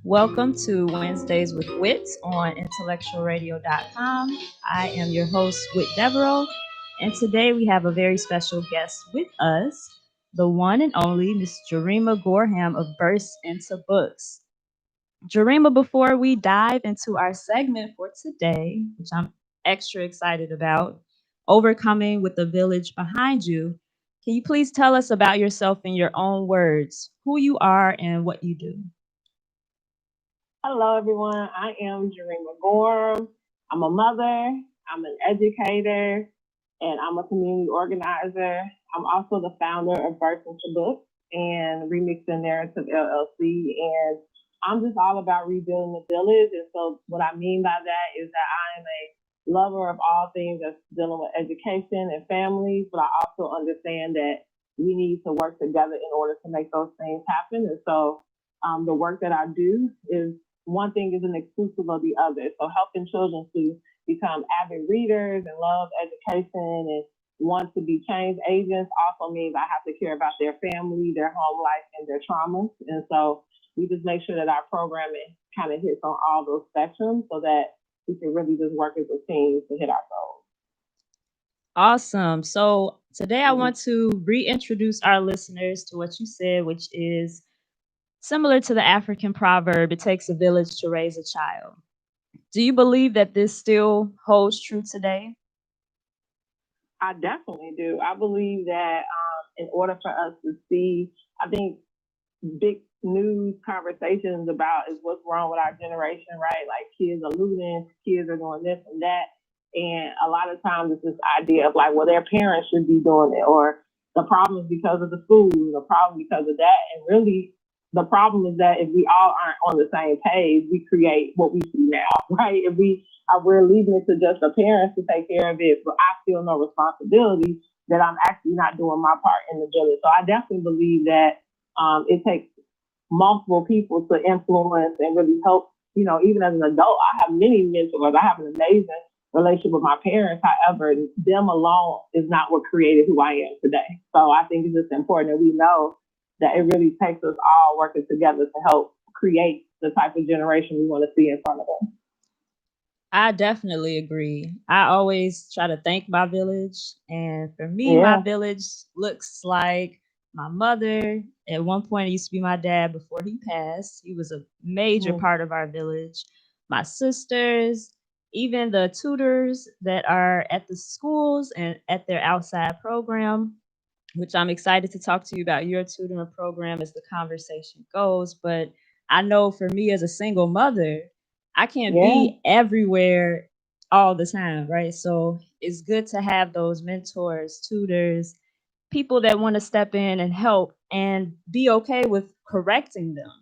Welcome to Wednesdays with Whit on IntellectualRadio.com. I am your host, Whit Devereaux, and today we have a very special guest with us, the one and only Miss Jurema Gorham of Burst into Books. Jurema, before we dive into our segment for today, which I'm extra excited about, Overcoming with the Village Behind You, can you please tell us about yourself in your own words, who you are and what you do? Hello, everyone. I am Jurema Gorham. I'm a mother, I'm an educator, and I'm a community organizer. I'm also the founder of Burst into Books and Remixing Narrative, LLC. And I'm just all about rebuilding the village. And so what I mean by that is that I am a lover of all things that's dealing with education and families, but I also understand that we need to work together in order to make those things happen. And so the work that I do is one thing isn't exclusive of the other. So helping children to become avid readers and love education and want to be change agents also means I have to care about their family, their home life, and their traumas. And so we just make sure that our programming kind of hits on all those spectrums so that we can really just work as a team to hit our goals. Awesome. So today I want to reintroduce our listeners to what you said, which is similar to the African proverb, it takes a village to raise a child. Do you believe that this still holds true today? I definitely do. I believe that in order for us to see, I think big news conversations about is what's wrong with our generation, right? Like kids are looting, kids are doing this and that. And a lot of times it's this idea of like, well, their parents should be doing it, or the problem is because of the school, the problem because of that. And really, the problem is that if we all aren't on the same page, we create what we see now, right? If we're leaving it to just the parents to take care of it, but I feel no responsibility, that I'm actually not doing my part in the village. So I definitely believe that it takes multiple people to influence and really help. You know, even as an adult, I have many mentors. I have an amazing relationship with my parents. However, them alone is not what created who I am today. So I think it's just important that we know that it really takes us all working together to help create the type of generation we want to see in front of us. I definitely agree. I always try to thank my village. And for me, my village looks like my mother. At one point, it used to be my dad before he passed. He was a major part of our village. My sisters, even the tutors that are at the schools and at their outside program, which I'm excited to talk to you about your tutoring program as the conversation goes. But I know for me as a single mother, I can't be everywhere all the time, right? So it's good to have those mentors, tutors, people that want to step in and help and be okay with correcting them.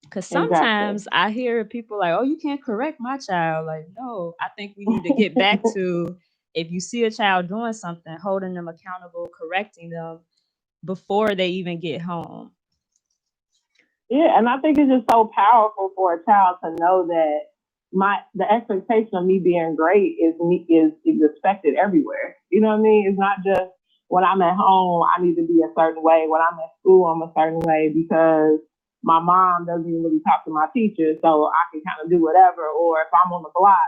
Because sometimes I hear people like, oh, you can't correct my child. Like, no, I think we need to get back to if you see a child doing something, holding them accountable, correcting them before they even get home. Yeah, and I think it's just so powerful for a child to know that the expectation of me being great is expected everywhere. You know what I mean? It's not just when I'm at home, I need to be a certain way. When I'm at school, I'm a certain way because my mom doesn't even really talk to my teacher, so I can kind of do whatever. Or if I'm on the block,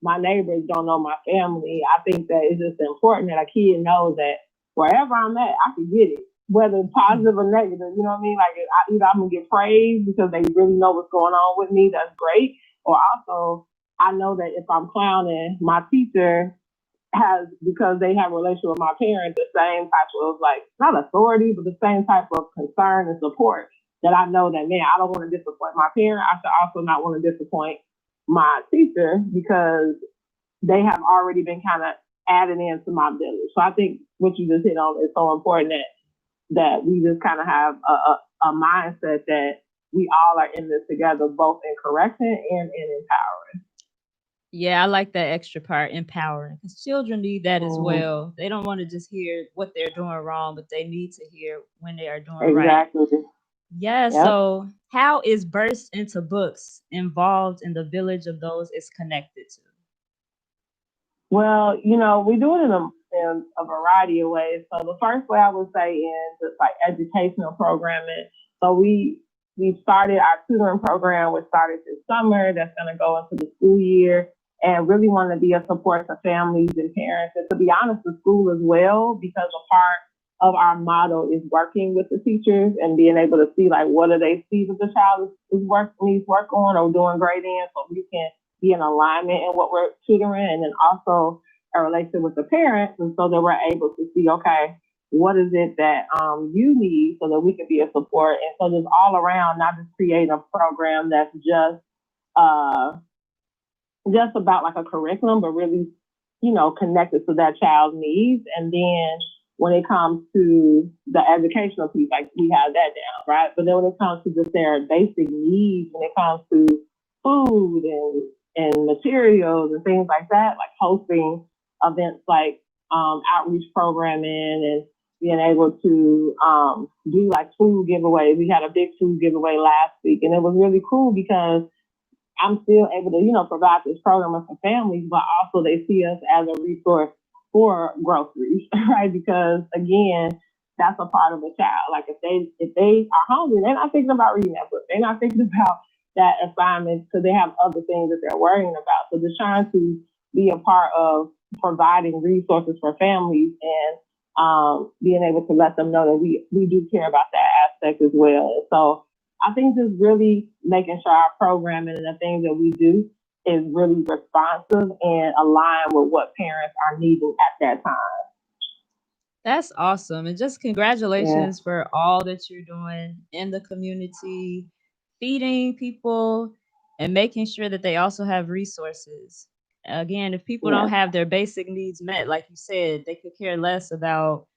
my neighbors don't know my family. I think that it's just important that a kid knows that wherever I'm at, I can get it, whether positive or negative. You know what I mean? Like either I'm gonna get praised because they really know what's going on with me. That's great. Or also, I know that if I'm clowning, my teacher has, because they have a relationship with my parents, the same type of like not authority, but the same type of concern and support that I know that, man, I don't want to disappoint my parent. I should also not want to disappoint my teacher because they have already been kind of added into my village. So I think what you just hit on is so important that we just kind of have a mindset that we all are in this together, both in correction and in empowering. Yeah, I like that extra part, empowering, because children need that as well. They don't want to just hear what they're doing wrong, but they need to hear when they are doing right. Yeah, so how is Burst into Books involved in the village of those it's connected to? Well, you know, we do it in a variety of ways. So the first way I would say is just like educational programming. So we we've started our tutoring program, which started this summer. That's going to go into the school year, and really want to be a support to families and parents, and to be honest, the school as well, because a part of our model is working with the teachers and being able to see like what do they see that the child needs work on or doing great in, so we can be in alignment in what we're tutoring, and then also a relationship with the parents, and so that we're able to see, okay, what is it that you need so that we can be a support. And so just all around, not just creating a program that's just about like a curriculum, but really, connected to that child's needs. And then when it comes to the educational piece, like we have that down, right? But then when it comes to just their basic needs, when it comes to food and materials and things like that, like hosting events like outreach programming and being able to do like food giveaways. We had a big food giveaway last week, and it was really cool because I'm still able to, provide this program for families, but also they see us as a resource for groceries, right? Because again, that's a part of a child. Like if they are hungry, they're not thinking about reading that book. They're not thinking about that assignment because they have other things that they're worrying about. So just trying to be a part of providing resources for families and being able to let them know that we do care about that aspect as well. So I think just really making sure our programming and the things that we do is really responsive and aligned with what parents are needing at that time. That's awesome. And just congratulations for all that you're doing in the community, feeding people and making sure that they also have resources. Again, if people don't have their basic needs met, like you said, they could care less about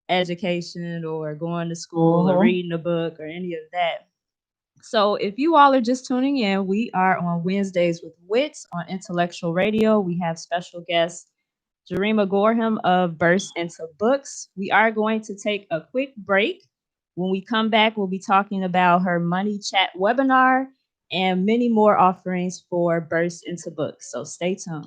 education or going to school or reading a book or any of that. So, if you all are just tuning in, we are on Wednesdays with Whit on Intellectual Radio. We have special guest Jurema Gorham of Burst into Books. We are going to take a quick break. When we come back, we'll be talking about her Money Chat webinar and many more offerings for Burst into Books. So, stay tuned.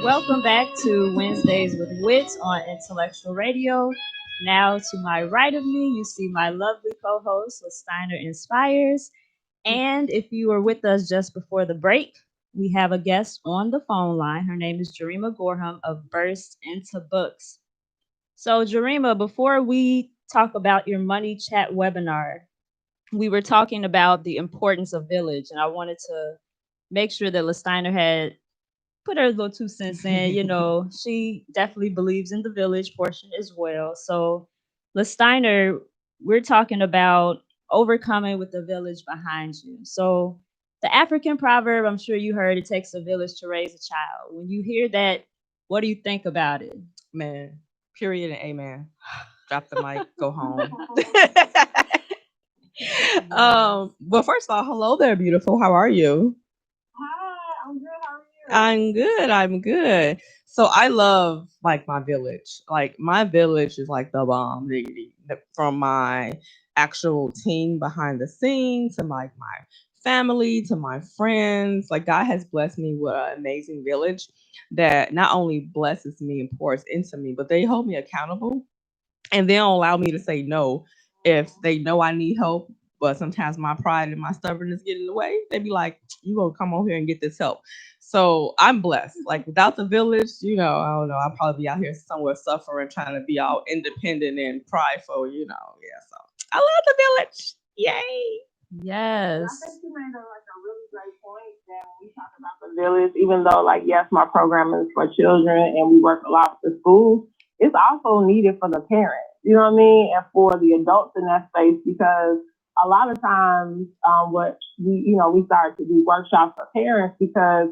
Welcome back to Wednesdays with Wit on Intellectual Radio. Now, to my right of me, you see my lovely co-host, Steiner Inspires. And if you were with us just before the break, we have a guest on the phone line. Her name is Jurema Gorham of Burst into Books. So, Jurema, before we talk about your Money Chat webinar, we were talking about the importance of village, and I wanted to make sure that Steiner had put her little 2 cents in. She definitely believes in the village portion as well. So, Steiner, we're talking about overcoming with the village behind you. So, the African proverb, I'm sure you heard, it takes a village to raise a child. When you hear that, what do you think about it? Man, period and amen. Drop the mic, go home. Well, first of all, hello there, beautiful. How are you? Hi, I'm good. How are you? I'm good. So I love like my village. Like my village is like the bomb. From my actual team behind the scenes to like my family to my friends. Like God has blessed me with an amazing village that not only blesses me and pours into me, but they hold me accountable and they don't allow me to say no if they know I need help. But sometimes my pride and my stubbornness get in the way. They be like, "You gonna come over here and get this help." So I'm blessed. Like without the village, I don't know. I'll probably be out here somewhere suffering, trying to be all independent and prideful. Yeah. So I love the village. Yay! Yes. I think you made a really great point that when we talk about the village, even though yes, my program is for children and we work a lot with the schools, it's also needed for the parents, you know what I mean? And for the adults in that space, because a lot of times what we started to do workshops for parents because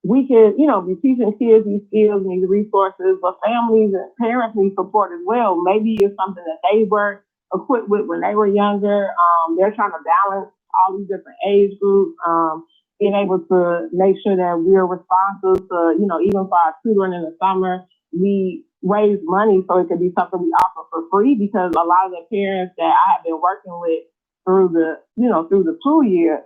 we can, be teaching kids these skills and these resources, but families and parents need support as well. Maybe it's something that they were equipped with when they were younger. They're trying to balance all these different age groups, being able to make sure that we're responsive to, even for our tutoring in the summer, we raise money so it could be something we offer for free, because a lot of the parents that I have been working with through the school year,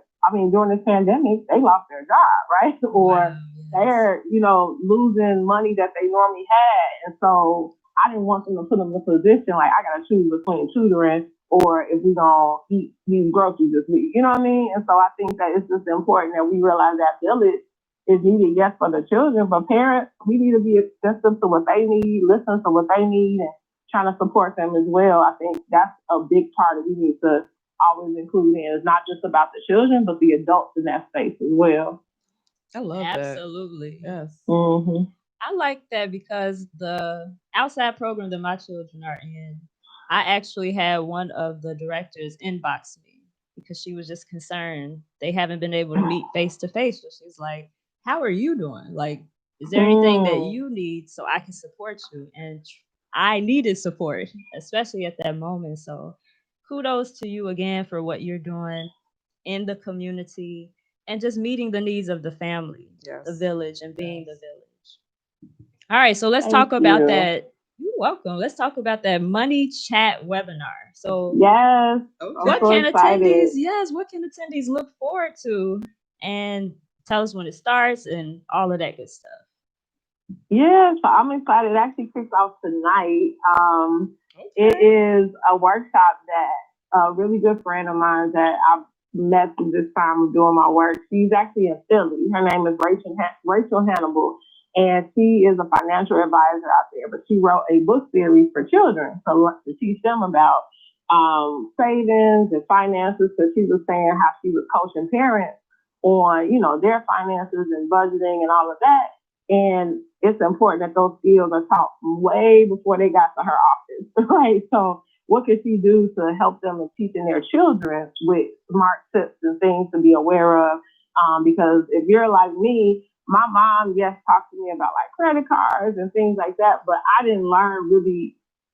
during this pandemic, they lost their job, right? Or they're, losing money that they normally had. And so I didn't want them to put them in a position like, I got to choose between tutoring or if we're going to eat these groceries this week. You know what I mean? And so I think that it's just important that we realize that village is needed, yes, for the children, but parents, we need to be attentive to what they need, listen to what they need, and trying to support them as well. I think that's a big part that we need to always include in. It's not just about the children, but the adults in that space as well. I love that. Absolutely. Yes. Mm-hmm. I like that because the outside program that my children are in, I actually had one of the directors inbox me because she was just concerned they haven't been able to meet face to face. So she's like, how are you doing? Like, is there anything that you need so I can support you? And I needed support, especially at that moment. So kudos to you again for what you're doing in the community and just meeting the needs of the family, the village, and being the village. All right, so let's talk about that. You're welcome. Let's talk about that money chat webinar. So yes, what can attendees look forward to, and tell us when it starts and all of that good stuff. Yeah, so I'm excited. It actually kicks off tonight. It is a workshop that a really good friend of mine that I've met through this time of doing my work. She's actually in Philly. Her name is Rachel Hannibal, and she is a financial advisor out there. But she wrote a book series for children to teach them about savings and finances. So she was saying how she was coaching parents on, their finances and budgeting and all of that. And it's important that those skills are taught way before they got to her office, right? So what can she do to help them in teaching their children with smart tips and things to be aware of? Because if you're like me, my mom, yes, talked to me about like credit cards and things like that, but I didn't learn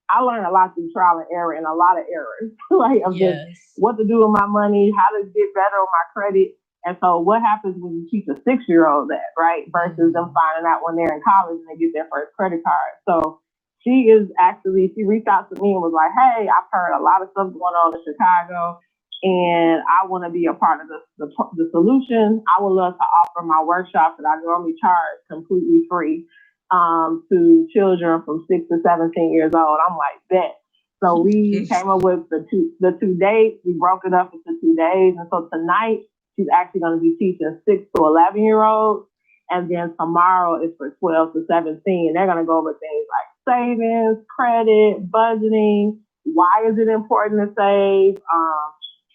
I learned a lot through trial and error and a lot of errors, like of just what to do with my money, how to get better on my credit. And so what happens when you teach a 6-year-old that, right? Versus them finding out when they're in college and they get their first credit card. So she reached out to me and was like, hey, I've heard a lot of stuff going on in Chicago and I want to be a part of the solution. I would love to offer my workshops that I normally charge completely free to children from 6 to 17 years old. I'm like, bet. So we came up with the two dates. We broke it up into 2 days. And so tonight, she's actually going to be teaching 6 to 11-year-olds. And then tomorrow is for 12 to 17. They're going to go over things like savings, credit, budgeting. Why is it important to save?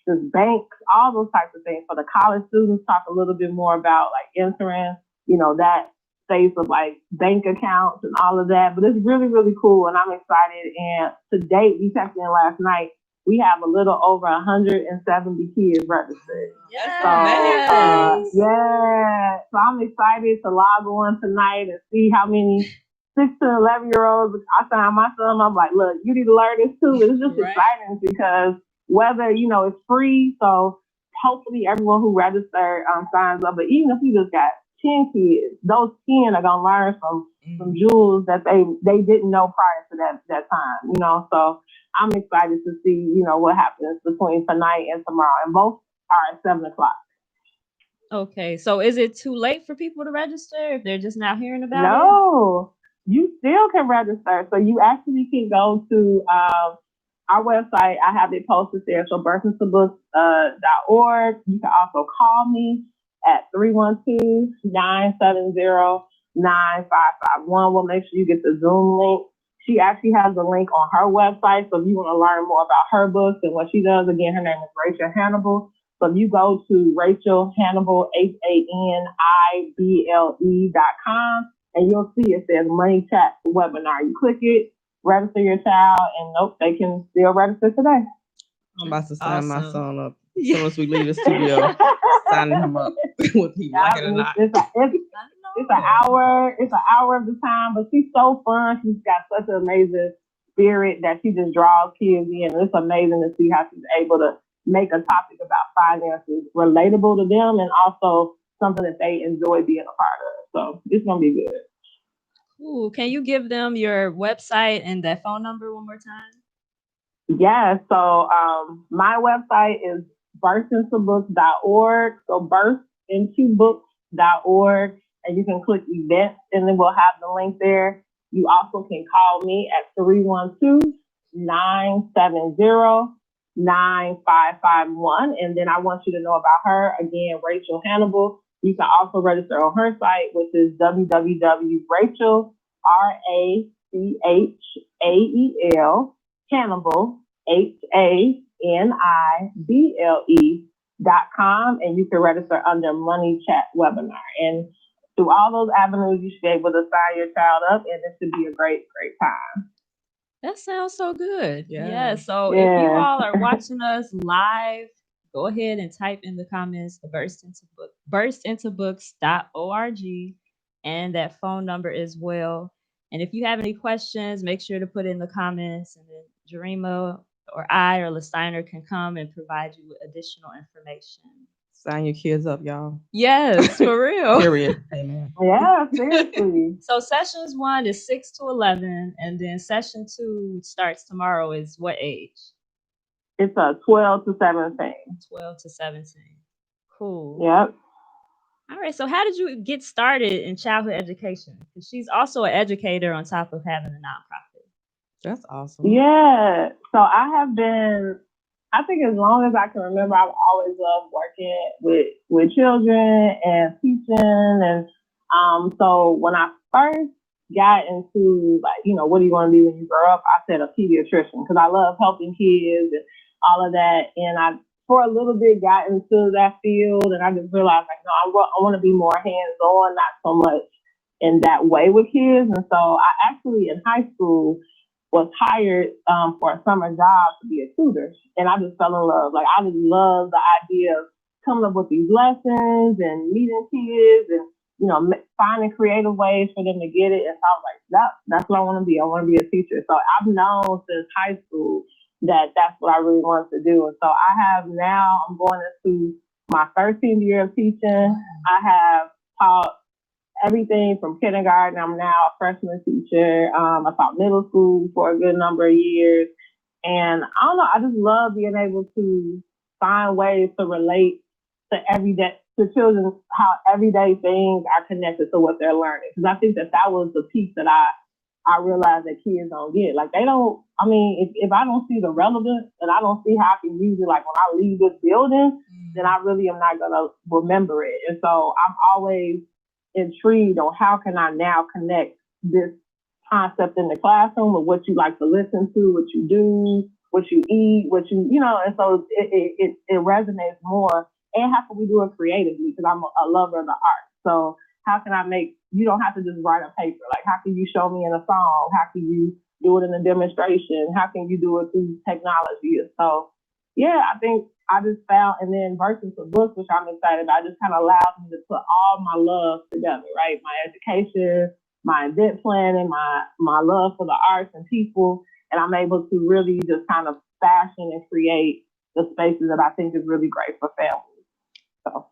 Just banks, all those types of things. For the college students, talk a little bit more about like insurance, that space of like bank accounts and all of that. But it's really, really cool. And I'm excited. And to date, we checked in last night. We have a little over 170 kids registered. Yes. So I'm excited to log on tonight and see how many 6 to 11-year-olds. I signed my son. I'm like, look, you need to learn this too. It's just exciting because whether, it's free. So hopefully everyone who registered signs up. But even if you just got 10 kids, those 10 are going to learn from some jewels that they didn't know prior to that time, So I'm excited to see, what happens between tonight and tomorrow. And both are at 7 o'clock. Okay. So is it too late for people to register if they're just now hearing about it? No, you still can register. So you actually can go to our website. I have it posted there. So birthingtobooks.org. You can also call me at 312-970-9551. We'll make sure you get the Zoom link. She actually has a link on her website. So if you want to learn more about her books and what she does, again, her name is Rachel Hannibal. So if you go to Rachel Hannibal, HANIBLE.com, and you'll see it says Money Chat webinar. You click it, register your child, and nope, they can still register today. I'm about to sign my son up as soon as we leave the studio. Signing him up with he like it or not. It's an hour. It's an hour of the time, but she's so fun. She's got such an amazing spirit that she just draws kids in. It's amazing to see how she's able to make a topic about finances relatable to them and also something that they enjoy being a part of. So it's gonna be good. Ooh, can you give them your website and that phone number one more time? Yeah, so my website is burstintobooks.org. So burstintobooks.org, and you can click events, and then we'll have the link there. You also can call me at 312-970-9551. And then I want you to know about her again, Rachel Hannibal. You can also register on her site, which is www.rachel, RACHAEL, Hannibal, HANIBLE.com, and you can register under Money Chat webinar. And through all those avenues, you should be able to sign your child up, and it should be a great, great time. That sounds so good. Yeah. So if you all are watching us live, go ahead and type in the comments the burstintobooks.org and that phone number as well. And if you have any questions, make sure to put in the comments, and then Jurema or I or LaSteiner can come and provide you with additional information. Sign your kids up, y'all. Yes, for real. Period. Amen. Yeah, seriously. So sessions 1 is 6 to 11, and then session 2 starts tomorrow. Is what age? It's 12 to 17. 12 to 17. Cool. Yep. All right. So how did you get started in childhood education? Because she's also an educator on top of having a nonprofit. That's awesome. Yeah. So I have been, I think as long as I can remember, I've always loved working with children and teaching. And so when I first got into what do you want to be when you grow up, I said a pediatrician because I love helping kids and all of that. And I, for a little bit, got into that field, and I just realized I want to be more hands-on, not so much in that way with kids. And so I actually in high school was hired for a summer job to be a tutor, and I just fell in love. Like I just love the idea of coming up with these lessons and meeting kids and finding creative ways for them to get it. And so I was like, that's what I want to be. I want to be a teacher. So I've known since high school that's what I really wanted to do. And so I'm going into my 13th year of teaching. I have taught everything from kindergarten. I'm now a freshman teacher. I taught middle school for a good number of years. And I don't know, I just love being able to find ways to relate to children, how everyday things are connected to what they're learning. Because I think that was the piece that I realized that kids don't get. Like they don't, if I don't see the relevance and I don't see how I can use it, like when I leave this building, then I really am not going to remember it. And so I'm always intrigued on how can I now connect this concept in the classroom with what you like to listen to, what you do, what you eat, and so it resonates more. And how can we do it creatively? Because I'm a lover of the art. So how can you don't have to just write a paper. Like how can you show me in a song? How can you do it in a demonstration? How can you do it through technology? So yeah, I think I just found, and then versus the books, which I'm excited about, just kind of allows me to put all my love together, right? My education, my event planning, my love for the arts and people, and I'm able to really just kind of fashion and create the spaces that I think is really great for families. So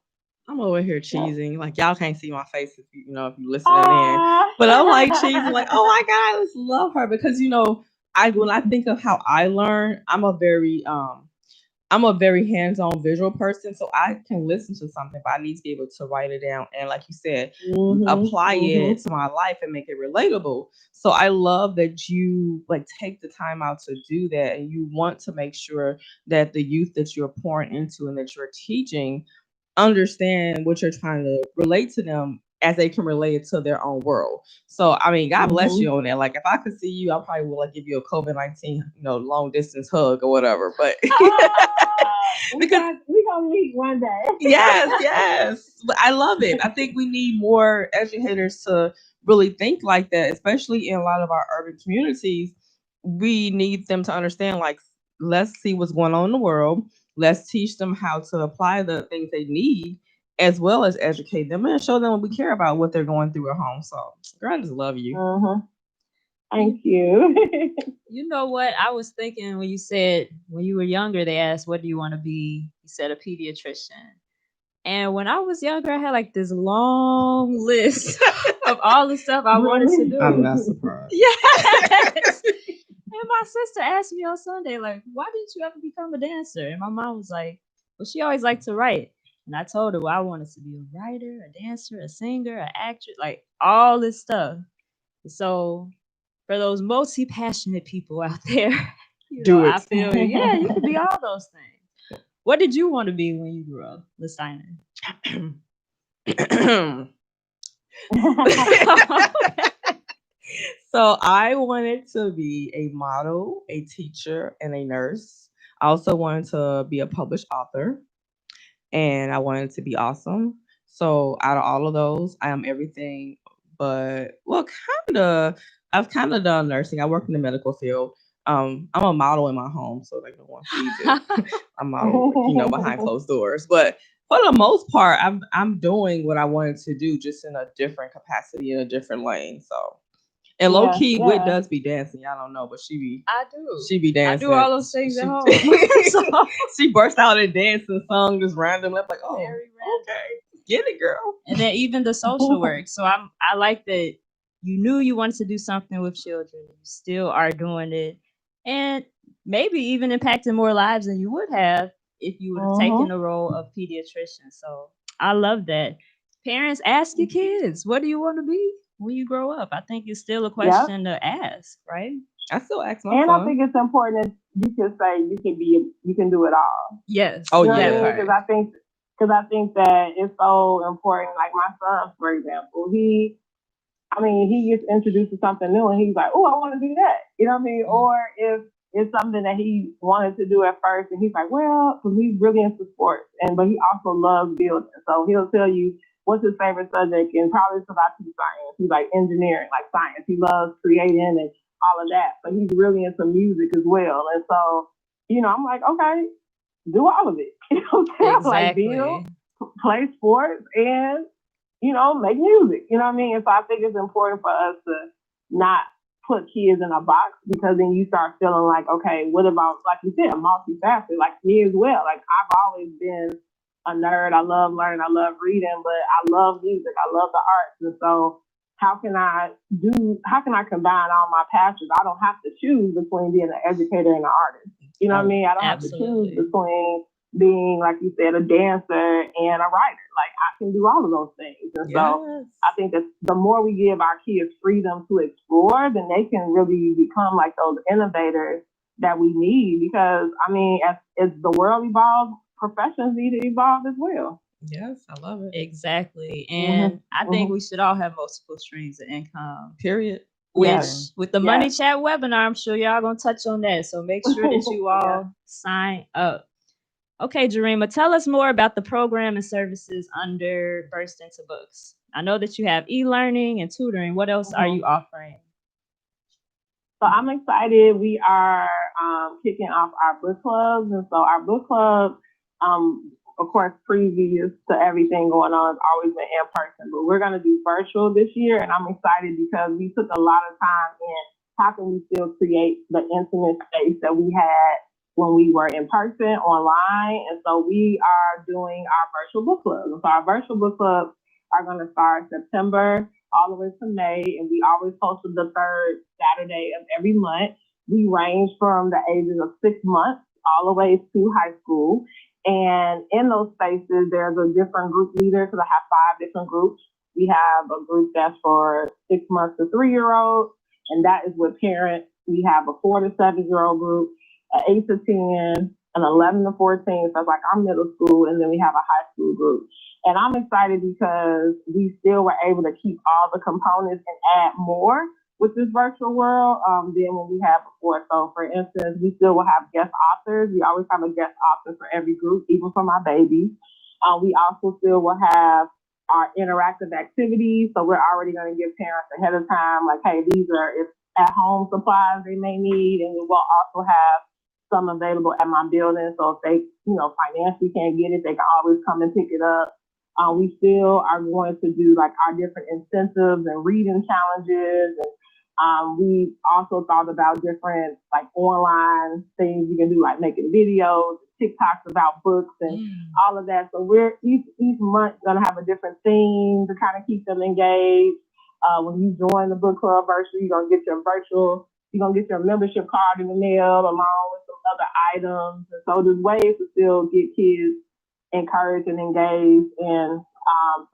I'm over here cheesing. Like y'all can't see my face if you listening in, but I'm like cheesing, like oh my god, I just love her because when I think of how I learn, I'm a very hands-on visual person, so I can listen to something, but I need to be able to write it down and, like you said, apply it to my life and make it relatable. So I love that you take the time out to do that, and you want to make sure that the youth that you're pouring into and that you're teaching understand what you're trying to relate to them as they can relate it to their own world. So, God bless you on that. Like, if I could see you, I probably would give you a COVID-19, long distance hug or whatever. But because we're going to meet one day. Yes. But I love it. I think we need more educators to really think like that, especially in a lot of our urban communities. We need them to understand, like, let's see what's going on in the world. Let's teach them how to apply the things they need, as well as educate them and show them what we care about, what they're going through at home. So, girl, I just love you. Thank you. You know what? I was thinking when you said when you were younger, they asked, "What do you want to be?" You said a pediatrician. And when I was younger, I had like this long list of all the stuff I wanted to do. I'm not surprised. Yes. And my sister asked me on Sunday, like, why didn't you ever become a dancer? And my mom was like, well, she always liked to write. And I told her, well, I wanted to be a writer, a dancer, a singer, an actress, like all this stuff. So for those multi passionate people out there, Do it. I feel yeah, you can be all those things. What did you want to be when you grew up, Lysina? So I wanted to be a model, a teacher, and a nurse. I also wanted to be a published author, and I wanted to be awesome. So out of all of those, I am everything but, well, I've kind of done nursing. I work in the medical field. I'm a model in my home, so like no one sees it. I'm model, behind closed doors. But for the most part, I'm doing what I wanted to do, just in a different capacity, in a different lane. So, and low key, Whit does be dancing. I don't know, but I do. She be dancing. I do all those things at home. So, she burst out and danced and sung just random. I'm like, oh, Very okay, get it, girl. And then even the social work. So I like that you knew you wanted to do something with children. You still are doing it, and maybe even impacting more lives than you would have if you would have taken the role of pediatrician. So I love that. Parents, ask your kids, what do you want to be when you grow up? I think it's still a question to ask, right? I still ask my And son. I think it's important that you can say you can do it all. Yes. Oh, yeah. Because I think that it's so important. Like my son, for example, he gets introduced to something new and he's like, oh, I want to do that. You know what I mean? Or if it's something that he wanted to do at first and he's like, well, because he's really into sports but he also loves building. So he'll tell you what's his favorite subject, and probably it's about science. He's like engineering, like science. He loves creating and all of that, but he's really into music as well. And so, I'm like, okay, do all of it. You know what I'm saying? Exactly. Like build, play sports, and make music. You know what I mean? And so I think it's important for us to not put kids in a box, because then you start feeling like, okay, what about, like you said, multifaceted, like me as well. Like I've always been a nerd. I love learning. I love reading, but I love music. I love the arts. And so how can I combine all my passions? I don't have to choose between being an educator and an artist. You know what I mean? I don't have to choose between being, like you said, a dancer and a writer. Like I can do all of those things. And so I think that the more we give our kids freedom to explore, then they can really become like those innovators that we need. Because as the world evolves, professions need to evolve as well. Yes, I love it. Exactly. And I think we should all have multiple streams of income. Period. Which with the Money Chat webinar, I'm sure y'all gonna touch on that. So make sure that you all sign up. Okay, Jurema, tell us more about the program and services under Burst Into Books. I know that you have e-learning and tutoring. What else are you offering? So I'm excited. We are kicking off our book clubs. And so our book club, of course, previous to everything going on, has always been in person. But we're going to do virtual this year. And I'm excited because we took a lot of time in how can we still create the intimate space that we had when we were in person, online. And so we are doing our virtual book clubs. And so our virtual book clubs are going to start September all the way to May. And we always post the third Saturday of every month. We range from the ages of 6 months all the way to high school. And in those spaces, there's a different group leader, because I have 5 different groups. We have a group that's for 6 months to 3-year-olds, and that is with parents. We have a 4 to 7-year-old group, an 8 to 10, an 11 to 14. So it's like our middle school, and then we have a high school group. And I'm excited because we still were able to keep all the components and add more with this virtual world than what we had before. So, for instance, we still will have guest authors. We always have a guest author for every group, even for my babies. We also still will have our interactive activities. So we're already going to give parents ahead of time, like, hey, these are if at home supplies they may need, and we'll also have some available at my building. So if they, financially can't get it, they can always come and pick it up. We still are going to do like our different incentives and reading challenges. And we also thought about different like online things you can do, like making videos, TikToks about books and all of that. So we're each month going to have a different theme to kind of keep them engaged. When you join the book club virtual, you're going to get your membership card in the mail along with some other items. And so there's ways to still get kids encouraged and engaged. And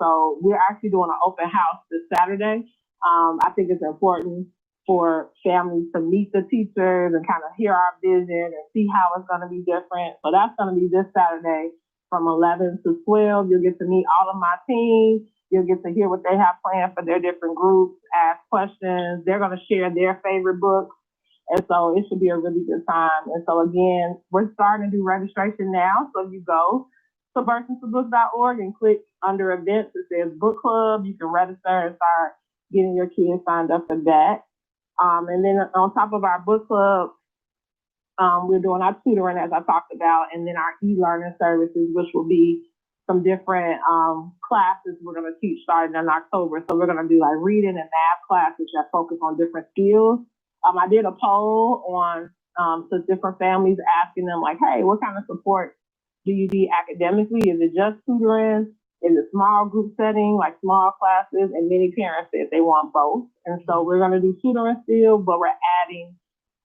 so we're actually doing an open house this Saturday. I think it's important for families to meet the teachers and kind of hear our vision and see how it's going to be different. So that's going to be this Saturday from 11 to 12. You'll get to meet all of my team. You'll get to hear what they have planned for their different groups, ask questions. They're going to share their favorite books. And so it should be a really good time. And so again, we're starting to do registration now. So you go to birthintobooks.org and click under events. It says book club. You can register and start getting your kids signed up for that. And then on top of our book club, we're doing our tutoring, as I talked about, and then our e-learning services, which will be some different classes we're going to teach starting in October. So we're going to do like reading and math classes that focus on different skills. I did a poll on to different families asking them like, hey, what kind of support do you need academically? Is it just tutoring? Is it small group setting, like small classes? And many parents said they want both. And so we're going to do tutoring still, but we're adding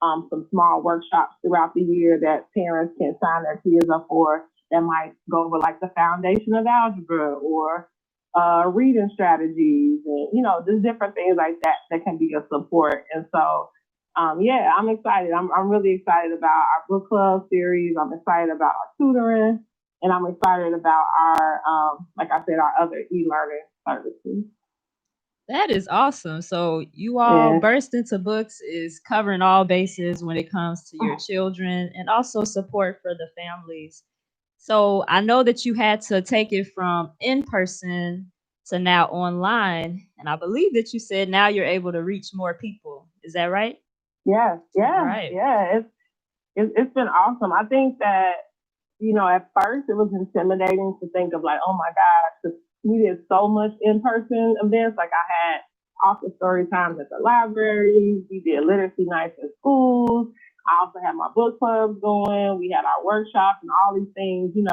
some small workshops throughout the year that parents can sign their kids up for that might go over like the foundation of algebra or reading strategies and, just different things like that that can be a support. And so, I'm excited. I'm really excited about our book club series. I'm excited about our tutoring. And I'm excited about our, like I said, our other e-learning services. That is awesome. So you all Burst Into Books is covering all bases when it comes to your children and also support for the families. So I know that you had to take it from in person to now online. And I believe that you said now you're able to reach more people. Is that right? Yeah. Right. Yeah. It's been awesome. I think that, at first it was intimidating to think of like, oh my God, we did so much in-person events. Like I had author story times at the library. We did literacy nights in schools. I also had my book clubs going. We had our workshops and all these things, we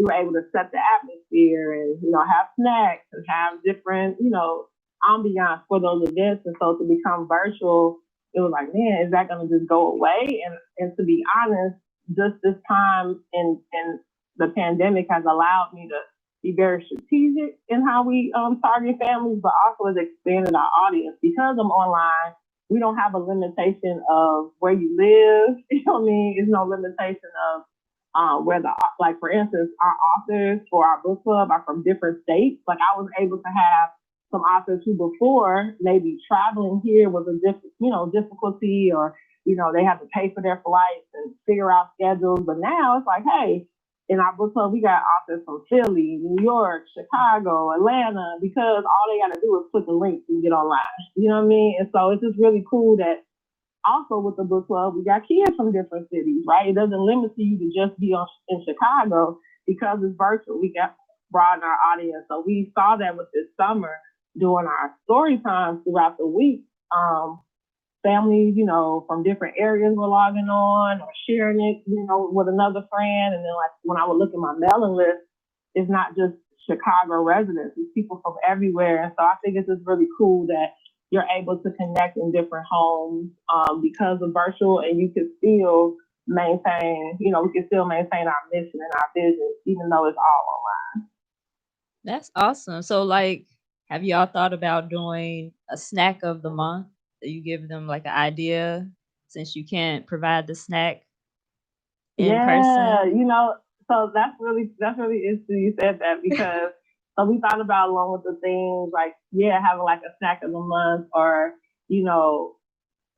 were able to set the atmosphere and, have snacks and have different, ambiance for those events. And so to become virtual, it was like, man, is that going to just go away? And to be honest, just this time in the pandemic has allowed me to be very strategic in how we target families, but also has expanded our audience. Because I'm online, we don't have a limitation of where you live. You know what I mean? There's no limitation of where like for instance, our authors for our book club are from different states. Like I was able to have some authors who before maybe traveling here was a difficulty, or they have to pay for their flights and figure out schedules. But now it's like, hey, in our book club, we got authors from Philly, New York, Chicago, Atlanta, because all they got to do is click a link and get online. You know what I mean? And so it's just really cool that also with the book club, we got kids from different cities, right? It doesn't limit you to just be in Chicago because it's virtual. We got broaden our audience. So we saw that with this summer during our story times throughout the week. Families, from different areas were logging on or sharing it, with another friend. And then like when I would look at my mailing list, it's not just Chicago residents, it's people from everywhere. And so I think it's just really cool that you're able to connect in different homes because of virtual, and you can still maintain, we can still maintain our mission and our vision, even though it's all online. That's awesome. So like, have y'all thought about doing a snack of the month? You give them like an idea since you can't provide the snack in person. So that's really interesting you said that, because so we thought about along with the things like having like a snack of the month, or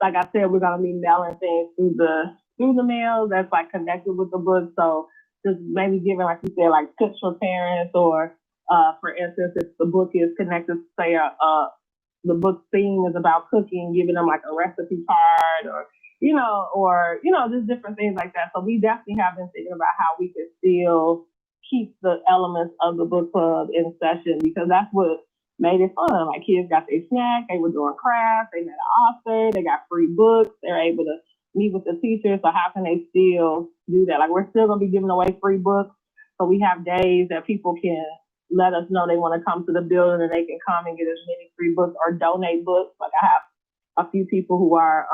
like I said, we're gonna be mailing things through the mail that's like connected with the book. So just maybe giving, like you said, like tips for parents, or For instance, if the book is connected, say, the book theme is about cooking, giving them like a recipe card or just different things like that. So we definitely have been thinking about how we could still keep the elements of the book club in session, because that's what made it fun. Like, kids got their snack, they were doing crafts, they met an author, they got free books, they're able to meet with the teacher. So how can they still do that? Like, we're still going to be giving away free books. So we have days that people can let us know they want to come to the building, and they can come and get as many free books or donate books. Like, I have a few people who are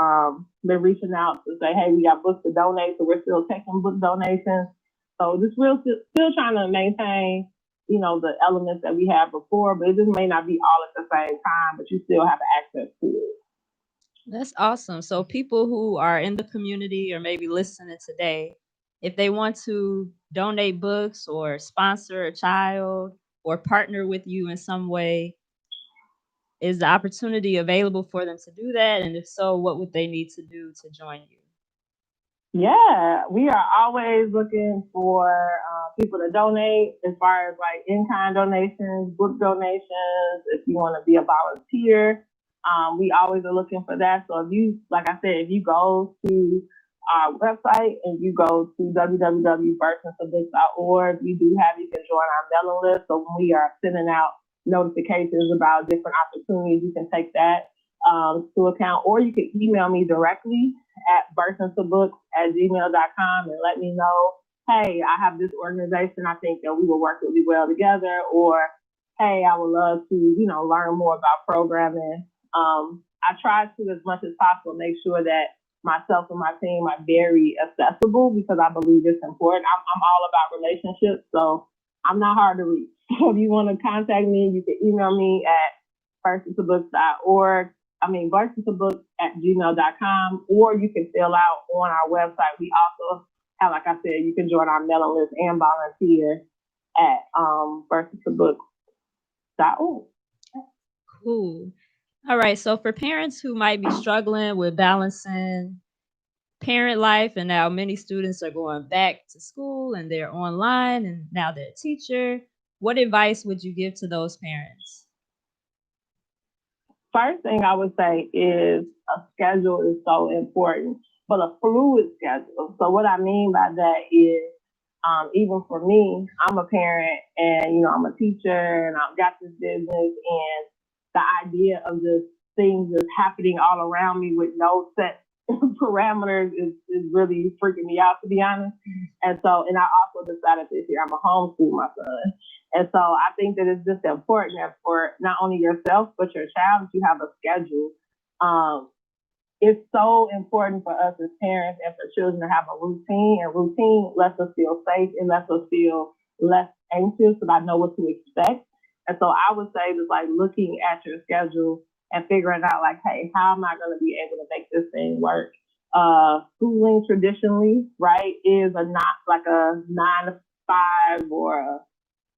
they're reaching out to say, hey, we got books to donate, so we're still taking book donations. So just still trying to maintain, the elements that we had before, but it just may not be all at the same time, but you still have access to it. That's awesome. So people who are in the community or maybe listening today, if they want to donate books or sponsor a child or partner with you in some way, is the opportunity available for them to do that? And if so, what would they need to do to join you? Yeah, we are always looking for people to donate, as far as like in-kind donations, book donations. If you want to be a volunteer, we always are looking for that. So if you go to our website and you go to www.bursonsforbooks.org, we do have, you can join our mailing list. So when we are sending out notifications about different opportunities, you can take that to account, or you can email me directly at bursonsforbooks@gmail.com and let me know, hey, I have this organization, I think that we will work really well together, or hey, I would love to, learn more about programming. I try to, as much as possible, make sure that myself and my team are very accessible, because I believe it's important. I'm all about relationships, so I'm not hard to reach. So if you want to contact me, you can email me at bursonsforbooks@gmail.com, or you can fill out on our website. We also have, like I said, you can join our mailing list and volunteer at bursonsforbooks.org. Cool. All right. So for parents who might be struggling with balancing parent life, and now many students are going back to school and they're online and now they're a teacher, what advice would you give to those parents? First thing I would say is a schedule is so important, but a fluid schedule. So what I mean by that is, even for me, I'm a parent and, I'm a teacher and I've got this business, and the idea of just things just happening all around me with no set parameters is really freaking me out, to be honest. And I also decided this year I'm going to homeschool my son. And so I think that it's just important that for not only yourself, but your child, that you have a schedule. It's so important for us as parents and for children to have a routine, and routine lets us feel safe and lets us feel less anxious, because I know what to expect. And so I would say just like looking at your schedule and figuring out like, hey, how am I going to be able to make this thing work? Schooling traditionally, right, is not like a 9 to 5 or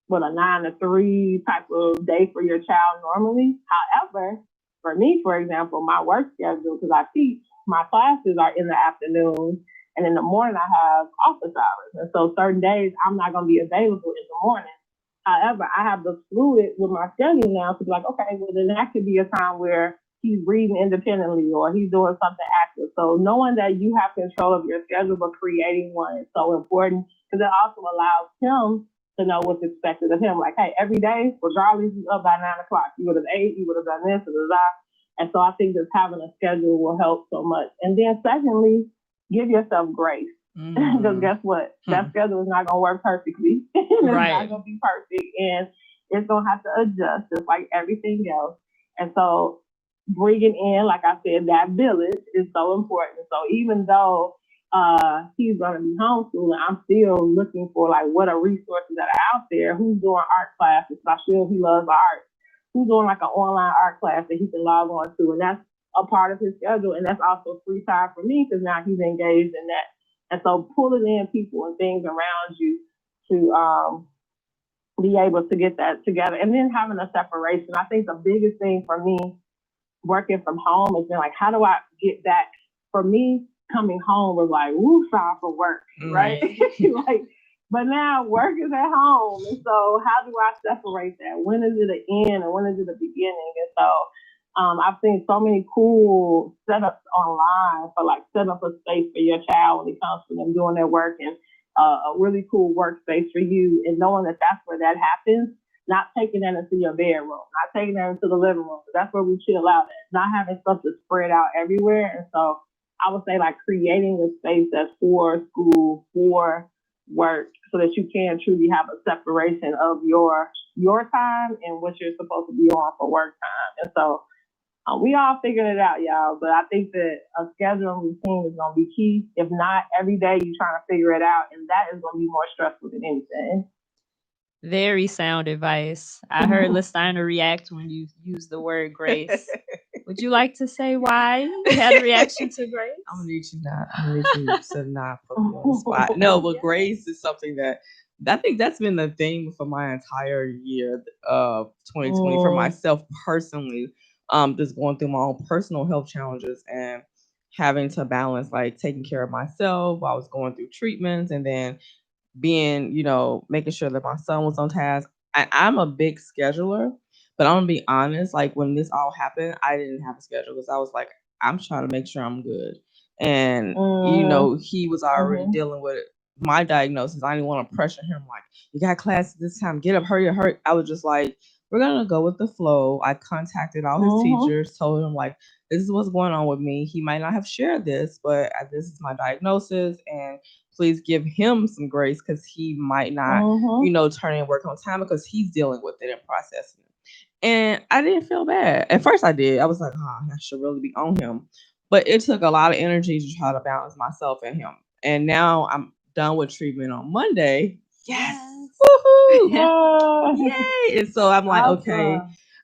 a 9 to 3 type of day for your child normally. However, for me, for example, my work schedule, because I teach, my classes are in the afternoon, and in the morning I have office hours. And so certain days I'm not going to be available in the morning. However, I have the fluid with my schedule now to be like, okay, well, then that could be a time where he's reading independently or he's doing something active. So knowing that you have control of your schedule, but creating one is so important, because it also allows him to know what's expected of him. Like, hey, every day, regardless, he's up by 9 o'clock. You would have ate, you would have done this, or that. And so I think just having a schedule will help so much. And then secondly, give yourself grace. Because guess what? That schedule is not going to work perfectly. It's not going to be perfect. And it's going to have to adjust just like everything else. And so bringing in, like I said, that village is so important. So even though he's going to be homeschooling, I'm still looking for like what are resources that are out there. Who's doing art classes? I feel he loves art. Who's doing like an online art class that he can log on to? And that's a part of his schedule. And that's also free time for me, because now he's engaged in that. And so pulling in people and things around you to be able to get that together, and then having a separation. I think the biggest thing for me working from home has been like, how do I get back? For me, coming home was like, woo, for work, right? Like But now work is at home. And so how do I separate that? When is it an end and when is it a beginning? And so I've seen so many cool setups online for like setting up a space for your child when it comes to them doing their work, and a really cool workspace for you, and knowing that that's where that happens, not taking that into your bedroom, not taking that into the living room. That's where we chill out at, not having stuff to spread out everywhere. And so I would say like creating a space that's for school, for work, so that you can truly have a separation of your time and what you're supposed to be on for work time. And so we all figured it out, y'all. But I think that a schedule and routine is going to be key. If not, every day you're trying to figure it out, and that is going to be more stressful than anything. Very sound advice. I heard Lestiner react when you used the word grace. Would you like to say why you had a reaction to grace? I'm gonna need you to not put me on the spot. No, but grace is something that I think that's been the theme for my entire year of 2020 for myself personally. Just going through my own personal health challenges and having to balance like taking care of myself while I was going through treatments, and then being, making sure that my son was on task. I'm a big scheduler, but I'm gonna be honest, like when this all happened, I didn't have a schedule because I was like, I'm trying to make sure I'm good. And he was already dealing with my diagnosis. I didn't want to pressure him like, you got class this time, get up, hurry. I was just like, we're gonna go with the flow. I contacted all his teachers, told him like, this is what's going on with me. He might not have shared this, but this is my diagnosis, and please give him some grace because he might not, turn in work on time because he's dealing with it and processing it. And I didn't feel bad. At first I did. I was like, I should really be on him. But it took a lot of energy to try to balance myself and him. And now I'm done with treatment on Monday. Yes. Woohoo! Yay! And so I'm like, okay,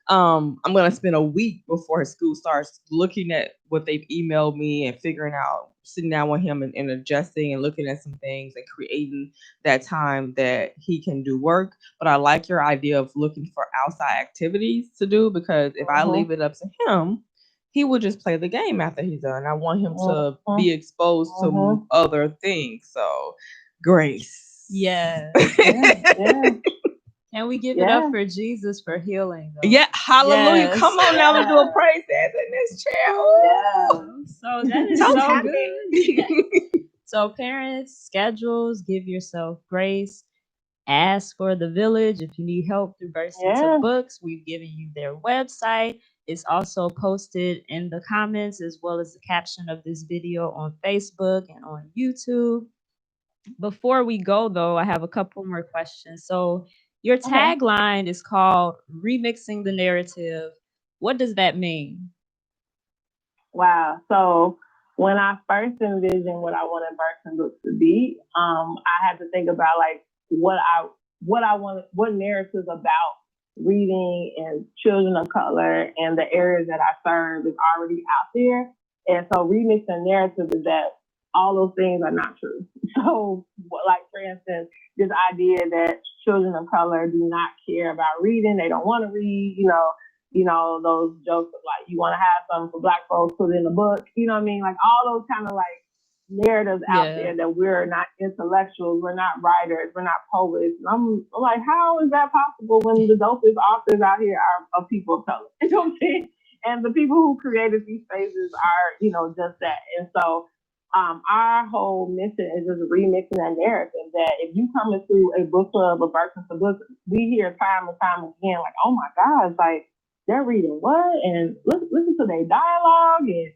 I'm gonna spend a week before his school starts looking at what they've emailed me and figuring out, sitting down with him and adjusting and looking at some things and creating that time that he can do work. But I like your idea of looking for outside activities to do, because if I leave it up to him, he will just play the game after he's done. I want him to be exposed to other things. So, grace. Yeah. And we give it up for Jesus for healing, though. Yeah, hallelujah. Yes. Come on now, we'll do a praise dance in this chair. So that is so good. So parents, schedules, give yourself grace. Ask for the village if you need help through Burst into Books. We've given you their website. It's also posted in the comments as well as the caption of this video on Facebook and on YouTube. Before we go, though, I have a couple more questions. So your tagline is called Remixing the Narrative. What does that mean? Wow. So when I first envisioned what I wanted Burst in Books to be, I had to think about like what narratives about reading and children of color and the areas that I serve is already out there. And so remixing narrative is that all those things are not true. So like, for instance, this idea that children of color do not care about reading, they don't want to read, those jokes of like, you want to have something for Black folks, put it in a book, you know what I mean? Like all those kind of like narratives out there that we're not intellectuals, we're not writers, we're not poets. And I'm like, how is that possible when the dopest authors out here are people of color? You know what I'm saying? And the people who created these spaces are, just that. And so our whole mission is just remixing that narrative that if you come into a book club or Burst into Books, we hear time and time again, like, oh my gosh, like they're reading what? And listen to their dialogue, and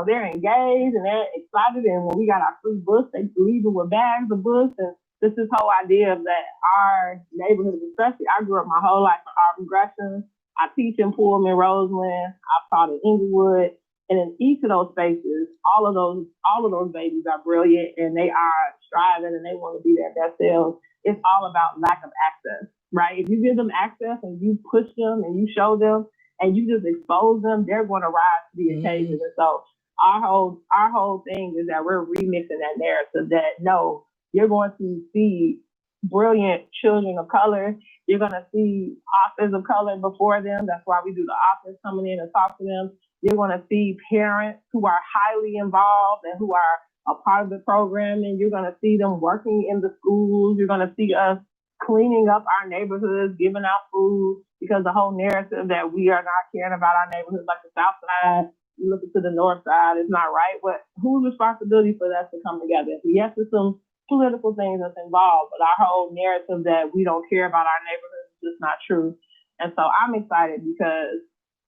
they're engaged and they're excited. And when we got our free books, they leave it with bags of books. And this whole idea of that our neighborhood, especially, I grew up my whole life in art progression. I teach in Pullman, Roseland. I've taught in Inglewood. And in each of those spaces, all of those babies are brilliant and they are striving and they want to be their best selves. It's all about lack of access, right? If you give them access and you push them and you show them and you just expose them, they're going to rise to the occasion. And so our whole thing is that we're remixing that narrative that no, you're going to see brilliant children of color. You're going to see authors of color before them. That's why we do the authors coming in and talk to them. You're going to see parents who are highly involved and who are a part of the programming. You're going to see them working in the schools. You're going to see us cleaning up our neighborhoods, giving out food, because the whole narrative that we are not caring about our neighborhoods, like the South Side, you look to the North Side, is not right. But whose responsibility for that to come together? Yes, there's some political things that's involved, but our whole narrative that we don't care about our neighborhoods is just not true. And so I'm excited because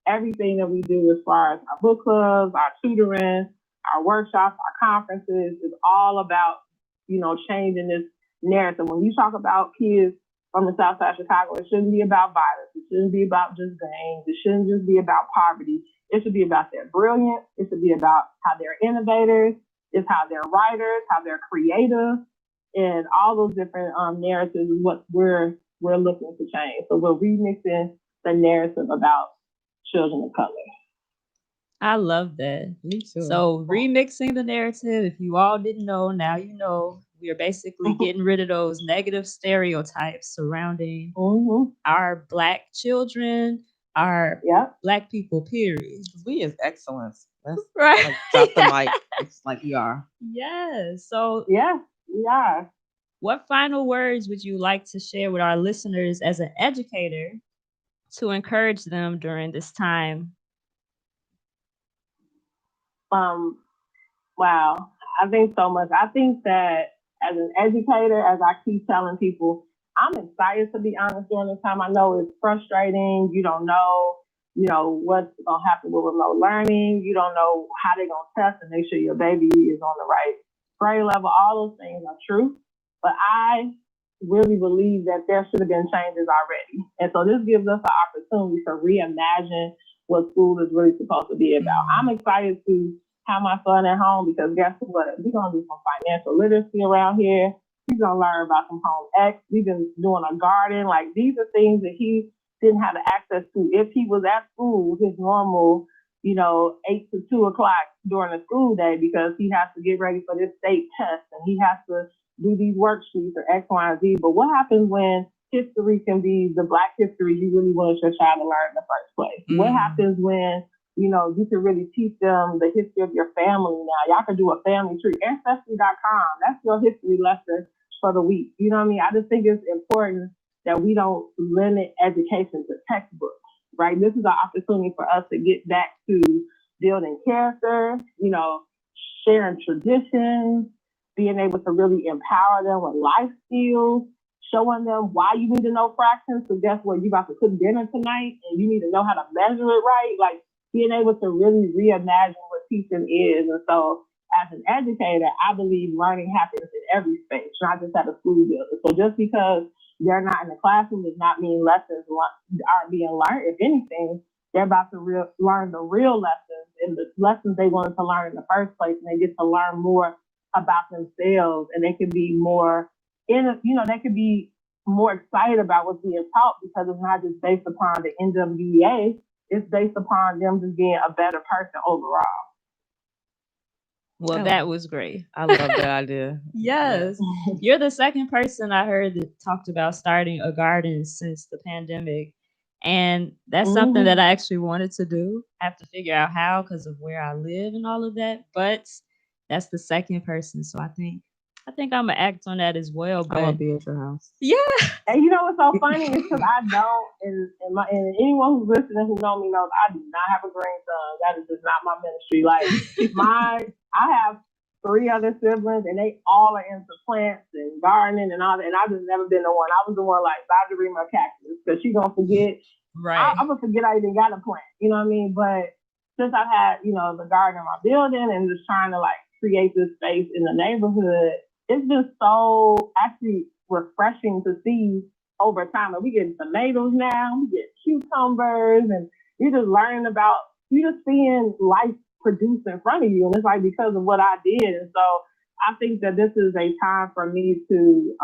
everything that we do as far as our book clubs, our tutoring, our workshops, our conferences is all about, changing this narrative. When you talk about kids from the South Side of Chicago, it shouldn't be about violence. It shouldn't be about just gangs. It shouldn't just be about poverty. It should be about their brilliance. It should be about how they're innovators. It's how they're writers, how they're creative, and all those different narratives is what we're looking to change. So we're remixing the narrative about children of color. I love that. Me too. So remixing the narrative, if you all didn't know, now you know. We are basically getting rid of those negative stereotypes surrounding our Black children, our Black people, period. We is excellence. That's right. Like, drop the mic. It's like we are. Yes. So we are. What final words would you like to share with our listeners as an educator to encourage them during this time? Wow. I think so much. I think that as an educator, as I keep telling people, I'm excited, to be honest, during this time. I know it's frustrating. You don't know, what's going to happen with remote learning. You don't know how they're going to test and make sure your baby is on the right grade level. All those things are true. But I really believe that there should have been changes already. And so this gives us an opportunity to reimagine what school is really supposed to be about. I'm excited to have my son at home because guess what? We're going to do some financial literacy around here. He's going to learn about some home ec. We've been doing a garden. Like, these are things that he didn't have access to if he was at school, his normal, 8 to 2 o'clock during the school day, because he has to get ready for this state test and he has to do these worksheets or X, Y, and Z. But what happens when history can be the Black history you really wanted your child to learn in the first place? What happens when you can really teach them the history of your family now? Y'all can do a family tree. Ancestry.com, that's your history lesson for the week. You know what I mean? I just think it's important that we don't limit education to textbooks, right? This is an opportunity for us to get back to building character, sharing traditions, being able to really empower them with life skills, showing them why you need to know fractions. So guess what? You about to cook dinner tonight and you need to know how to measure it right. Like, being able to really reimagine what teaching is. And so as an educator, I believe learning happens in every space, not just at a school building. So just because they're not in the classroom does not mean lessons aren't being learned. If anything, they're about to learn the real lessons and the lessons they wanted to learn in the first place. And they get to learn more about themselves, and they can be more they can be more excited about what's being taught, because it's not just based upon the NWEA. It's based upon them just being a better person overall. Well, that was great. I love that idea. Yes. You're the second person I heard that talked about starting a garden since the pandemic. And that's something that I actually wanted to do. I have to figure out how because of where I live and all of that. But that's the second person. So I think I'm gonna act on that as well. But I want to be at your house. Yeah. And what's so funny is because I don't, and anyone who's listening who know me knows I do not have a green thumb. That is just not my ministry. Like I have 3 other siblings, and they all are into plants and gardening and all that. And I've just never been the one. I was the one like Jurema cactus, because she's gonna forget. Right. I'm gonna forget I even got a plant. You know what I mean? But since I've had the garden in my building and just trying to like create this space in the neighborhood, it's been so actually refreshing to see over time. And we get tomatoes now, we get cucumbers, and you're just learning about, you're just seeing life produce in front of you. And it's like because of what I did. And so I think that this is a time for me to,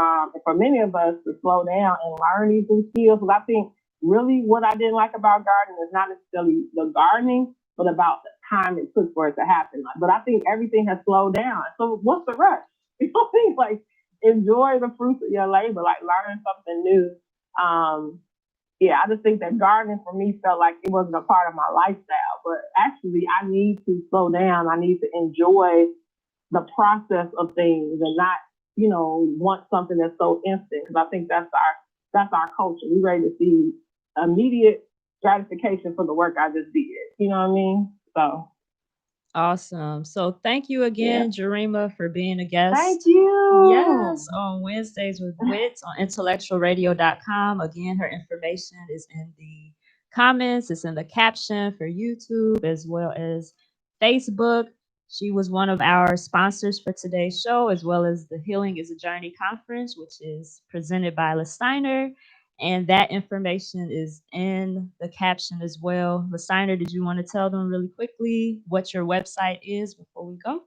for many of us, to slow down and learn these new skills. Because I think really what I didn't like about gardening is not necessarily the gardening, but about the time it took for it to happen. But I think everything has slowed down. So what's the rush? You know what I mean? Like, enjoy the fruits of your labor, like learn something new. I just think that gardening for me felt like it wasn't a part of my lifestyle, but actually I need to slow down. I need to enjoy the process of things and not, want something that's so instant. Because I think that's our culture. We're ready to see immediate gratification for the work I just did. You know what I mean? So awesome. So thank you again, Jurema, for being a guest. Thank you. Yes, on Wednesdays with Whit on IntellectualRadio.com. Again, her information is in the comments. It's in the caption for YouTube as well as Facebook. She was one of our sponsors for today's show, as well as the Healing is a Journey conference, which is presented by LaSteiner. And that information is in the caption as well. LaSteiner, did you want to tell them really quickly what your website is before we go?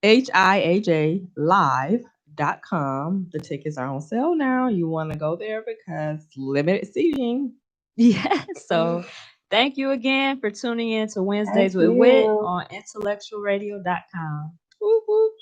HIAJlive.com. The tickets are on sale now. You want to go there because limited seating. Yeah. So thank you again for tuning in to Wednesdays with Whit on IntellectualRadio.com. Whoop, whoop.